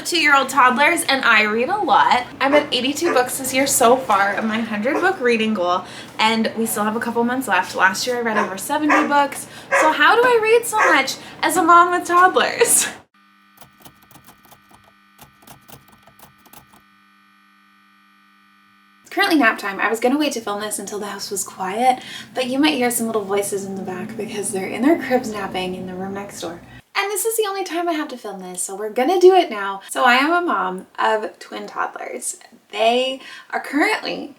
have 2-year-old toddlers and I read a lot. I'm at 82 books this year so far of my 100-book reading goal, and we still have a couple months left. Last year I read over 70 books. So how do I read so much as a mom with toddlers? Currently nap time. I was gonna wait to film this until the house was quiet, but you might hear some little voices in the back because they're in their cribs napping in the room next door. And this is the only time I have to film this, so we're gonna do it now. So I am a mom of twin toddlers. They are currently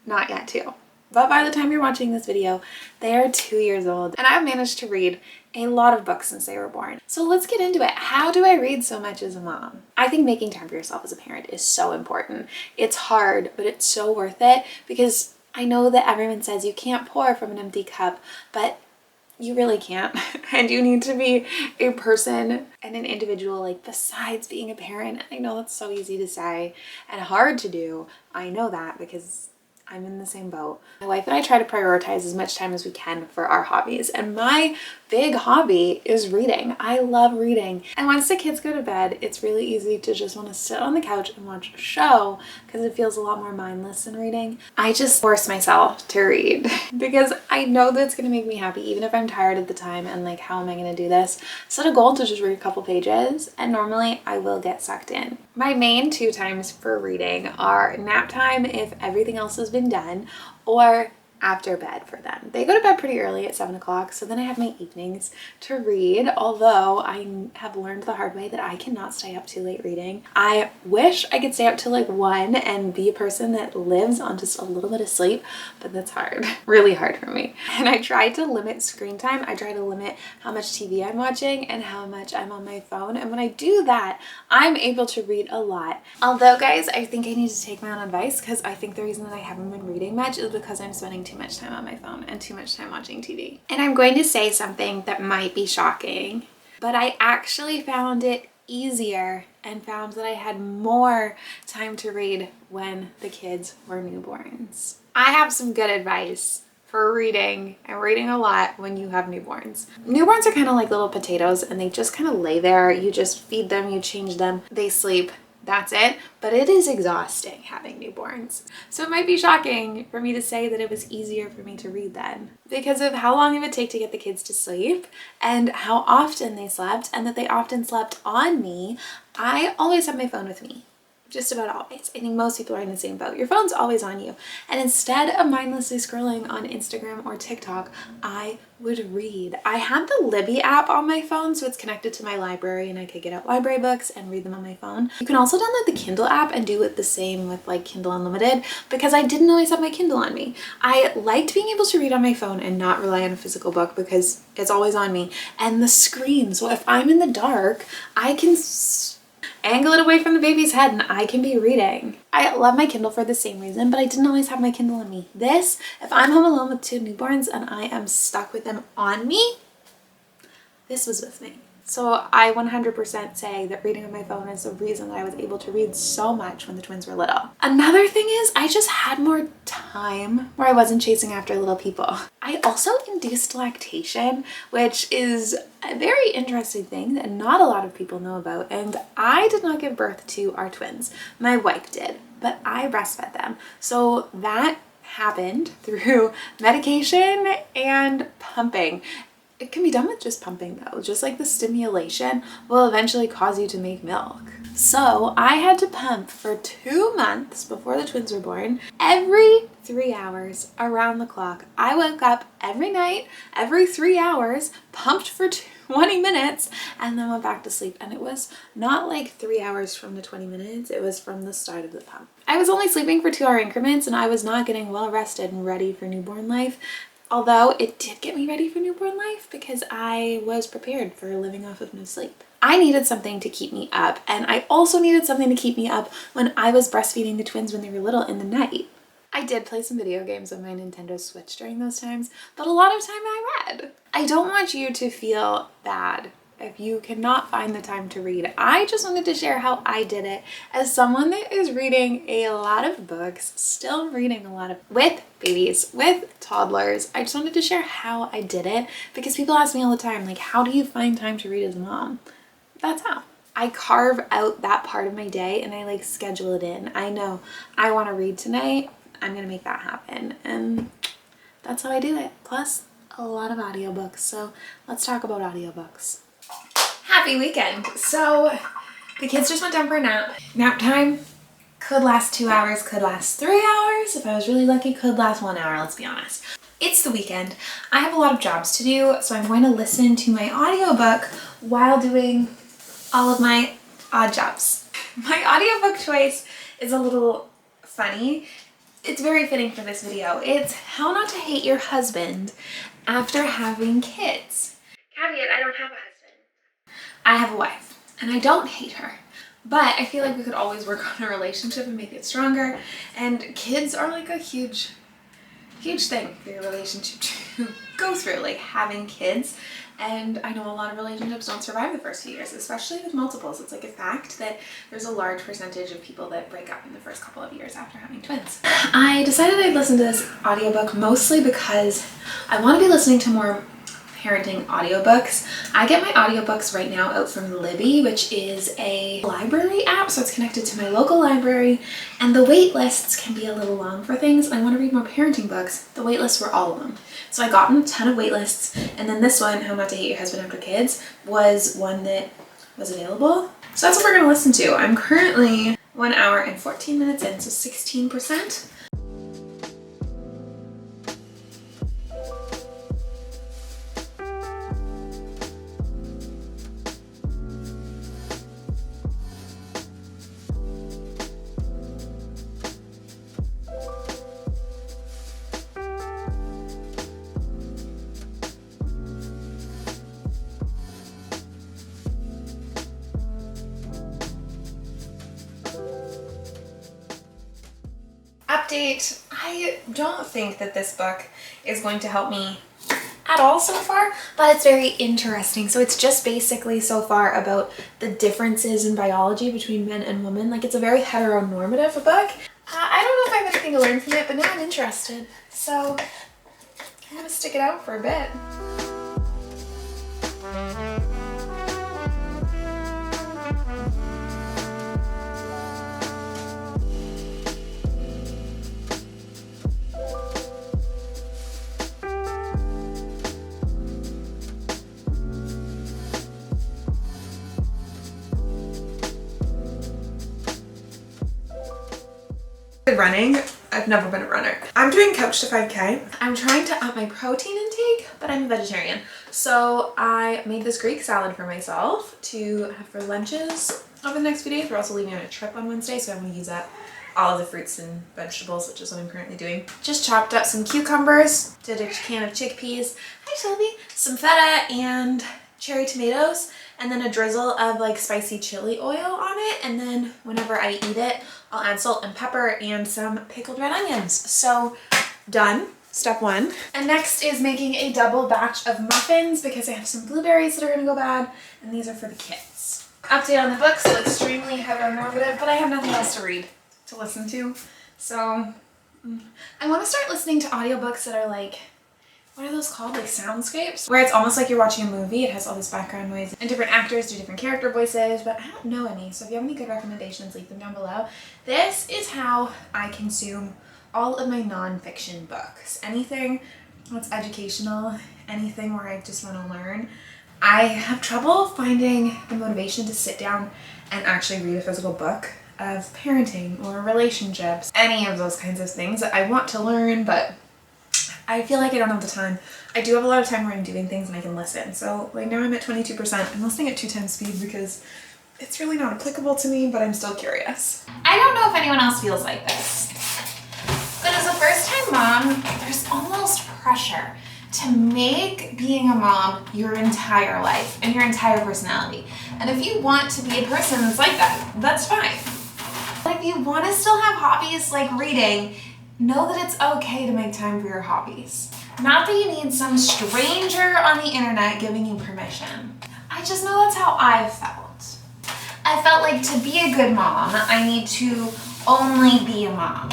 not yet 2, but by the time you're watching this video, they are 2 years old. And I've managed to read a lot of books since they were born. So let's get into it. How do I read so much as a mom? I think making time for yourself as a parent is so important. It's hard, but it's so worth it, because I know that everyone says you can't pour from an empty cup, but you really can't. And you need to be a person and an individual, like, besides being a parent. I know that's so easy to say and hard to do. I know that because I'm in the same boat. My wife and I try to prioritize as much time as we can for our hobbies, and my big hobby is reading. I love reading. And once the kids go to bed, it's really easy to just want to sit on the couch and watch a show because it feels a lot more mindless than reading. I just force myself to read because I know that it's going to make me happy even if I'm tired at the time and like, how am I going to do this? Set a goal to just read a couple pages, and normally I will get sucked in. My main 2 times for reading are nap time if everything else has been done, or after bed for them. They go to bed pretty early at 7 o'clock, so then I have my evenings to read, although I have learned the hard way that I cannot stay up too late reading. I wish I could stay up till like 1 and be a person that lives on just a little bit of sleep, but that's hard, really hard for me. And I try to limit screen time. I try to limit how much TV I'm watching and how much I'm on my phone, and when I do that, I'm able to read a lot. Although, guys, I think I need to take my own advice, because I think the reason that I haven't been reading much is because I'm spending too much time on my phone and too much time watching TV. And I'm going to say something that might be shocking, but I actually found it easier and found that I had more time to read when the kids were newborns. I have some good advice for reading and reading a lot when you have newborns. Newborns are kind of like little potatoes, and they just kind of lay there. You just feed them, you change them, they sleep. That's it. But it is exhausting having newborns. So it might be shocking for me to say that it was easier for me to read then, because of how long it would take to get the kids to sleep and how often they slept, and that they often slept on me. I always have my phone with me. Just about always. I think most people are in the same boat. Your phone's always on you. And instead of mindlessly scrolling on Instagram or TikTok, I would read. I have the Libby app on my phone, so it's connected to my library, and I could get out library books and read them on my phone. You can also download the Kindle app and do it the same with like Kindle Unlimited, because I didn't always have my Kindle on me. I liked being able to read on my phone and not rely on a physical book because it's always on me. And the screen, so if I'm in the dark, I can angle it away from the baby's head and I can be reading. I love my Kindle for the same reason, but I didn't always have my Kindle on me. This, if I'm home alone with 2 newborns and I am stuck with them on me, this was with me. So I 100% say that reading on my phone is the reason that I was able to read so much when the twins were little. Another thing is I just had more time where I wasn't chasing after little people. I also induced lactation, which is a very interesting thing that not a lot of people know about. And I did not give birth to our twins. My wife did, but I breastfed them. So that happened through medication and pumping. It can be done with just pumping though, just like the stimulation will eventually cause you to make milk. So I had to pump for 2 months before the twins were born, every 3 hours around the clock. I woke up every night, every 3 hours, pumped for 20 minutes, and then went back to sleep. And it was not like 3 hours from the 20 minutes, it was from the start of the pump. I was only sleeping for 2-hour increments, and I was not getting well rested and ready for newborn life. Although it did get me ready for newborn life because I was prepared for living off of no sleep. I needed something to keep me up, and I also needed something to keep me up when I was breastfeeding the twins when they were little in the night. I did play some video games on my Nintendo Switch during those times, but a lot of time I read. I don't want you to feel bad if you cannot find the time to read. I just wanted to share how I did it as someone that is reading a lot of books, still reading a lot of with babies, with toddlers. I just wanted to share how I did it because people ask me all the time, like, how do you find time to read as a mom? That's how. I carve out that part of my day and I like schedule it in. I know I want to read tonight. I'm going to make that happen. And that's how I do it. Plus a lot of audiobooks. So let's talk about audiobooks. Happy weekend. So the kids just went down for a nap. Nap time could last 2 hours, could last 3 hours. If I was really lucky, could last 1 hour, let's be honest. It's the weekend. I have a lot of jobs to do, so I'm going to listen to my audiobook while doing all of my odd jobs. My audiobook choice is a little funny. It's very fitting for this video. It's How Not to Hate Your Husband After Having Kids. Caveat, I don't have a husband. I have a wife, and I don't hate her. But I feel like we could always work on a relationship and make it stronger. And kids are like a huge thing for your relationship to go through, like having kids. And I know a lot of relationships don't survive the first few years, especially with multiples. It's like a fact that there's a large percentage of people that break up in the first couple of years after having twins. I decided I'd listen to this audiobook mostly because I want to be listening to more parenting audiobooks. I get my audiobooks right now out from Libby, which is a library app, so it's connected to my local library, and the wait lists can be a little long for things. I want to read more parenting books. The wait lists were all of them. So I got a ton of wait lists, and then this one, How Not to Hate Your Husband After Kids, was one that was available. So that's what we're going to listen to. I'm currently 1 hour and 14 minutes in, so 16%. Update. I don't think that this book is going to help me at all so far, but it's very interesting. So it's just basically so far about the differences in biology between men and women. Like, it's a very heteronormative book. I don't know if I have anything to learn from it, but now I'm interested. So I'm gonna stick it out for a bit. Running. I've never been a runner. I'm doing Couch to 5K. I'm trying to up my protein intake, but I'm a vegetarian. So I made this Greek salad for myself to have for lunches over the next few days. We're also leaving on a trip on Wednesday, so I'm going to use up all of the fruits and vegetables, which is what I'm currently doing. Just chopped up some cucumbers, did a can of chickpeas, hi Shelby, some feta and cherry tomatoes, and then a drizzle of like spicy chili oil on it. And then whenever I eat it, I'll add salt and pepper and some pickled red onions. So done, step one. And next is making a double batch of muffins because I have some blueberries that are gonna go bad, and these are for the kids. Update on the book, so extremely heteronormative, but I have nothing else to read, to listen to. So I wanna start listening to audiobooks that are like, what are those called? Like soundscapes? Where it's almost like you're watching a movie. It has all this background noise and different actors do different character voices, but I don't know any. So if you have any good recommendations, leave them down below. This is how I consume all of my nonfiction books. Anything that's educational, anything where I just want to learn. I have trouble finding the motivation to sit down and actually read a physical book of parenting or relationships, any of those kinds of things that I want to learn, but I feel like I don't have the time. I do have a lot of time where I'm doing things and I can listen. So like now I'm at 22%. I'm listening at 2 times speed because it's really not applicable to me, but I'm still curious. I don't know if anyone else feels like this, but as a first-time mom, there's almost pressure to make being a mom your entire life and your entire personality. And if you want to be a person that's like that, that's fine. But if you want to still have hobbies like reading, know that it's okay to make time for your hobbies. Not that you need some stranger on the internet giving you permission. I just know that's how I've felt. I felt like to be a good mom, I need to only be a mom.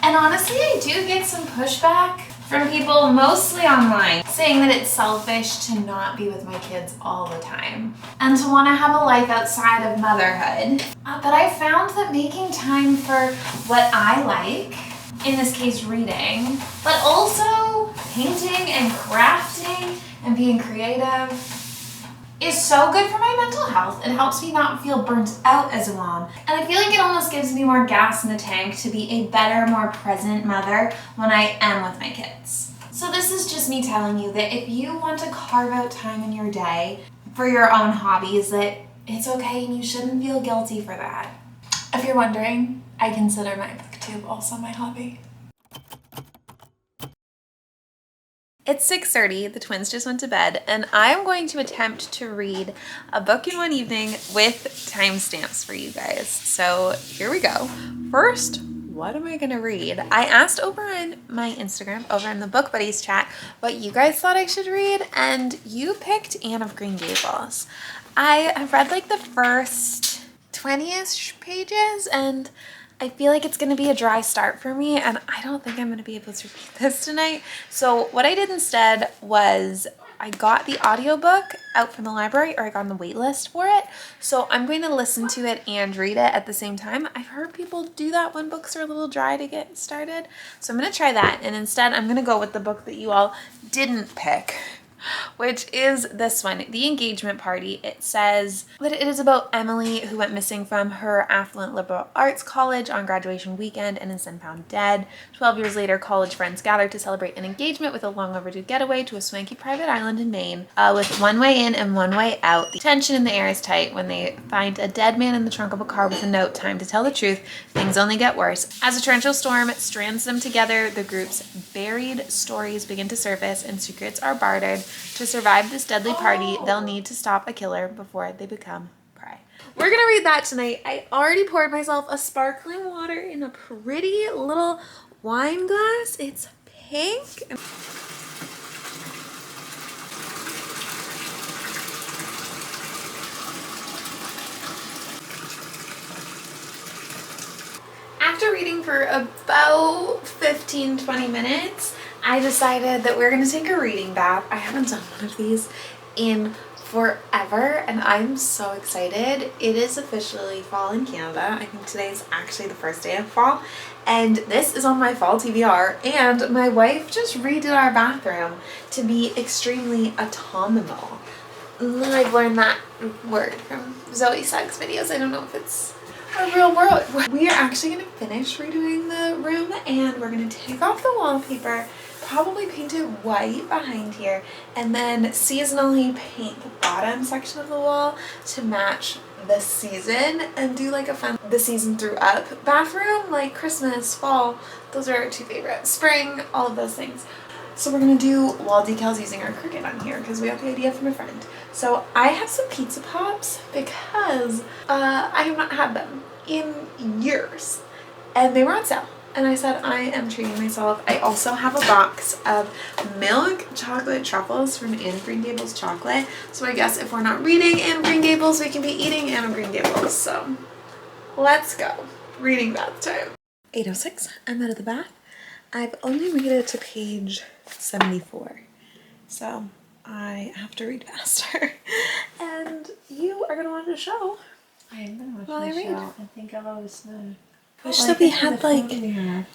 And honestly, I do get some pushback from people mostly online saying that it's selfish to not be with my kids all the time and to want to have a life outside of motherhood. But I found that making time for what I like, in this case reading, but also painting and crafting and being creative, is so good for my mental health. It helps me not feel burnt out as a mom. And I feel like it almost gives me more gas in the tank to be a better, more present mother when I am with my kids. So this is just me telling you that if you want to carve out time in your day for your own hobbies, that it's okay and you shouldn't feel guilty for that. If you're wondering, I consider my booktube also my hobby. It's 6:30, the twins just went to bed, and I'm going to attempt to read a book in one evening with timestamps for you guys. So here we go. First, what am I gonna read? I asked over on my Instagram, over in the Book Buddies chat, what you guys thought I should read, and you picked Anne of Green Gables. I have read like the first 20-ish pages, and I feel like it's going to be a dry start for me, and I don't think I'm going to be able to read this tonight. So what I did instead was I got the audiobook out from the library, or I got on the wait list for it. So I'm going to listen to it and read it at the same time. I've heard people do that when books are a little dry to get started. So I'm going to try that, and instead I'm going to go with the book that you all didn't pick, which is this one, The Engagement Party. It says that it is about Emily, who went missing from her affluent liberal arts college on graduation weekend and is then found dead. 12 years later, college friends gather to celebrate an engagement with a long overdue getaway to a swanky private island in Maine, with one way in and one way out. The tension in the air is tight when they find a dead man in the trunk of a car with a note, "Time to tell the truth, things only get worse." As a torrential storm strands them together, the group's buried stories begin to surface and secrets are bartered. To survive this deadly party, they'll need to stop a killer before they become prey. We're gonna read that tonight. I already poured myself a sparkling water in a pretty little wine glass. It's pink. After reading for about 15-20 minutes, I decided that we're going to take a reading bath. I haven't done one of these in forever, and I'm so excited. It is officially fall in Canada. I think today's actually the first day of fall, and this is on my fall TBR, and my wife just redid our bathroom to be extremely autumnal. I've learned that word from Zoe Suggs videos. I don't know if it's a real world. We are actually going to finish redoing the room, and we're going to take off the wallpaper, probably paint it white behind here, and then seasonally paint the bottom section of the wall to match the season and do like a fun the season through up bathroom, like Christmas, fall. Those are our two favorites. Spring, all of those things. So we're gonna do wall decals using our Cricut on here because we got the idea from a friend. So I have some pizza pops because I have not had them in years, and they were on sale. And I said, I am treating myself. I also have a box of milk chocolate truffles from Anne of Green Gables chocolate. So I guess if we're not reading Anne of Green Gables, we can be eating Anne of Green Gables. So let's go. Reading bath time. 8:06, I'm out of the bath. I've only read it to page 74. So I have to read faster. And you are gonna watch a show. I am gonna watch while I the read. show. I think I've always known. I wish that we had like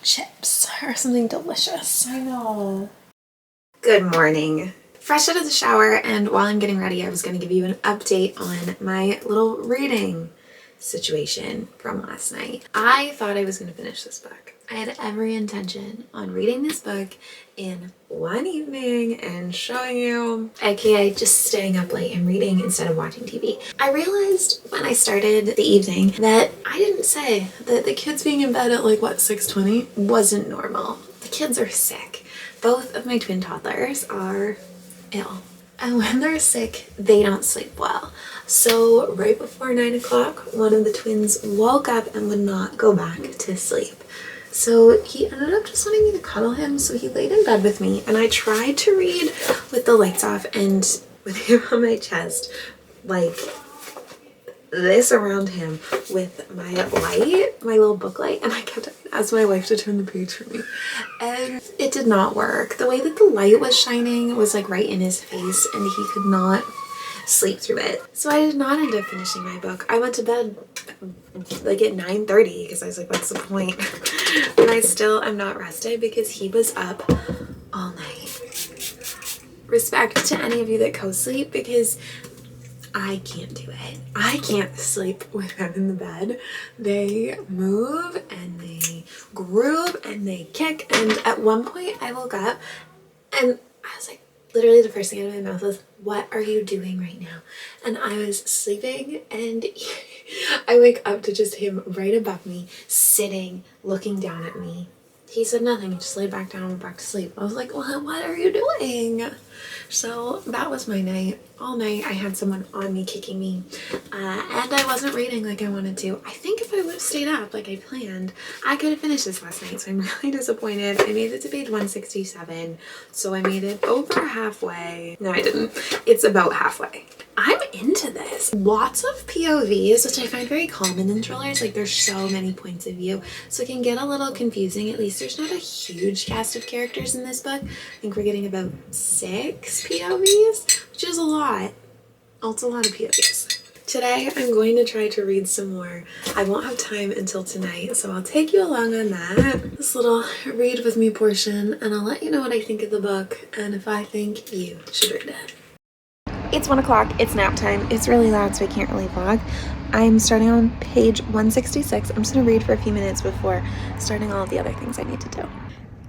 chips or something delicious. I know. Good morning. Fresh out of the shower, and while I'm getting ready, I was going to give you an update on my little reading situation from last night. I thought I was going to finish this book. I had every intention on reading this book in one evening and showing you, aka just staying up late and reading instead of watching TV. I realized when I started the evening that I didn't say that the kids being in bed at like, what, 6:20 wasn't normal. The kids are sick. Both of my twin toddlers are ill. And when they're sick, they don't sleep well. So right before 9 o'clock, one of the twins woke up and would not go back to sleep. So he ended up just wanting me to cuddle him, so he laid in bed with me, and I tried to read with the lights off and with him on my chest, like this around him with my light, my little book light, and I kept asking my wife to turn the page for me, and it did not work. The way that the light was shining was like right in his face, and he could not sleep through it. So I did not end up finishing my book. I went to bed like at 9:30 because I was like, what's the point? And I still am not rested because he was up all night. Respect to any of you that co-sleep, because I can't do it. I can't sleep with them in the bed. They move and they groove and they kick, and at one point I woke up and I was like, literally the first thing out of my mouth was, what are you doing right now? And I was sleeping, and I wake up to just him right above me, sitting, looking down at me. He said nothing, he just laid back down and went back to sleep. I was like, well, what are you doing? So that was my night. All night I had someone on me kicking me, and I wasn't reading like I wanted to. I think if I would have stayed up like I planned, I could have finished this last night, so I'm really disappointed. I made it to page 167, so I made it over halfway. No, I didn't. It's about halfway. I'm into this. Lots of POVs, which I find very common in thrillers. Like, there's so many points of view, so it can get a little confusing. At least there's not a huge cast of characters in this book. I think we're getting about 6 POVs, which is a lot. Oh, it's a lot of POVs. Today, I'm going to try to read some more. I won't have time until tonight, so I'll take you along on that. This little read with me portion, and I'll let you know what I think of the book and if I think you should read it. It's 1 o'clock, it's nap time. It's really loud, so I can't really vlog. I'm starting on page 166. I'm just gonna read for a few minutes before starting all of the other things I need to do.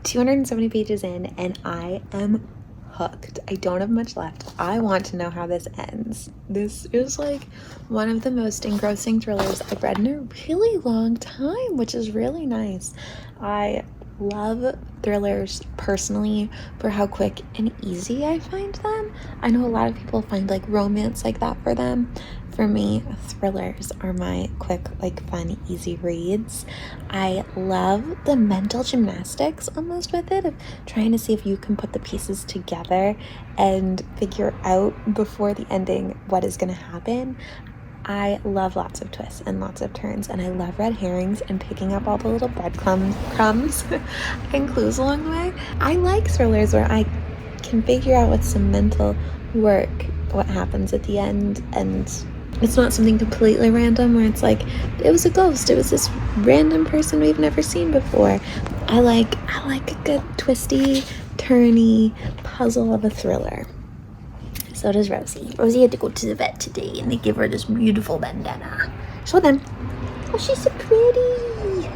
270 pages in, and I am hooked. I don't have much left. I want to know how this ends. This is like one of the most engrossing thrillers I've read in a really long time, which is really nice. I love thrillers personally for how quick and easy I find them. I know a lot of people find like romance like that for them. For me, thrillers are my quick, like fun, easy reads. I love the mental gymnastics almost with it, of trying to see if you can put the pieces together and figure out before the ending what is going to happen. I love lots of twists and lots of turns, and I love red herrings and picking up all the little breadcrumbs and clues along the way. I like thrillers where I can figure out with some mental work what happens at the end, and it's not something completely random where it's like, it was a ghost, it was this random person we've never seen before. I like a good twisty, turny puzzle of a thriller. So does Rosie. Rosie had to go to the vet today, and they give her this beautiful bandana. Show them. Oh, she's so pretty.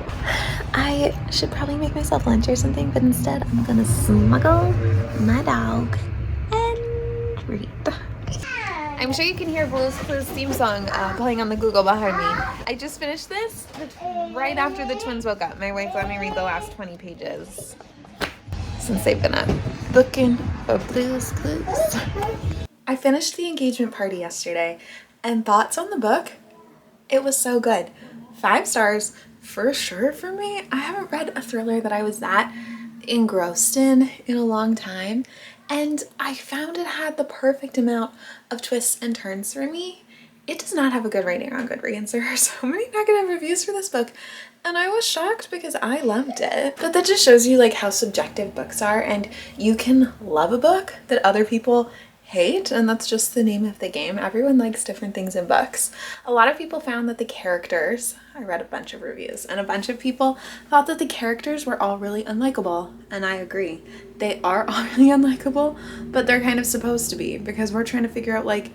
I should probably make myself lunch or something, but instead I'm gonna smuggle my dog and read. I'm sure you can hear Blue's Clues theme song playing on the Google behind me. I just finished this right after the twins woke up. My wife let me read the last 20 pages since they've been up looking for Blue's Clues. I finished The Engagement Party yesterday, and thoughts on the book? It was so good. 5 stars for sure for me. I haven't read a thriller that I was that engrossed in a long time, and I found it had the perfect amount of twists and turns for me. It does not have a good rating on Goodreads. There are so many negative reviews for this book, and I was shocked because I loved it. But that just shows you like how subjective books are, and you can love a book that other people hate, and that's just the name of the game. Everyone likes different things in books. A lot of people found that the characters, I read a bunch of reviews, and a bunch of people thought that the characters were all really unlikable, and I agree. They are all really unlikable, but they're kind of supposed to be, because we're trying to figure out like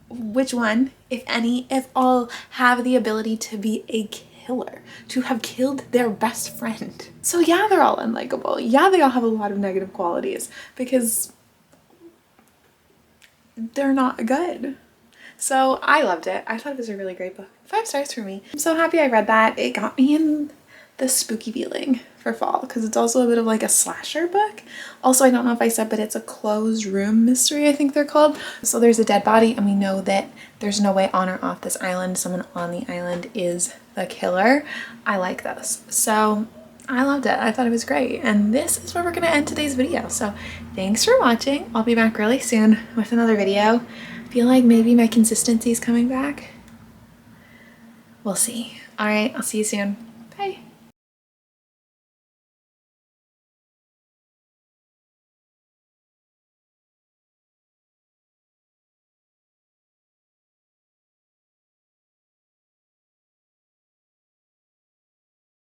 which one, if any, if all have the ability to be a killer, to have killed their best friend. So yeah, they're all unlikable. Yeah, they all have a lot of negative qualities because they're not good. So I loved it. I thought it was a really great book. 5 stars for me. I'm so happy I read that. It got me in the spooky feeling for fall, because it's also a bit of like a slasher book. Also, I don't know if I said, but it's a closed room mystery, I think they're called. So there's a dead body, and we know that there's no way on or off this island. Someone on the island is the killer. I like those. So I loved it. I thought it was great. And this is where we're going to end today's video. So thanks for watching. I'll be back really soon with another video. I feel like maybe my consistency is coming back. We'll see. All right, I'll see you soon.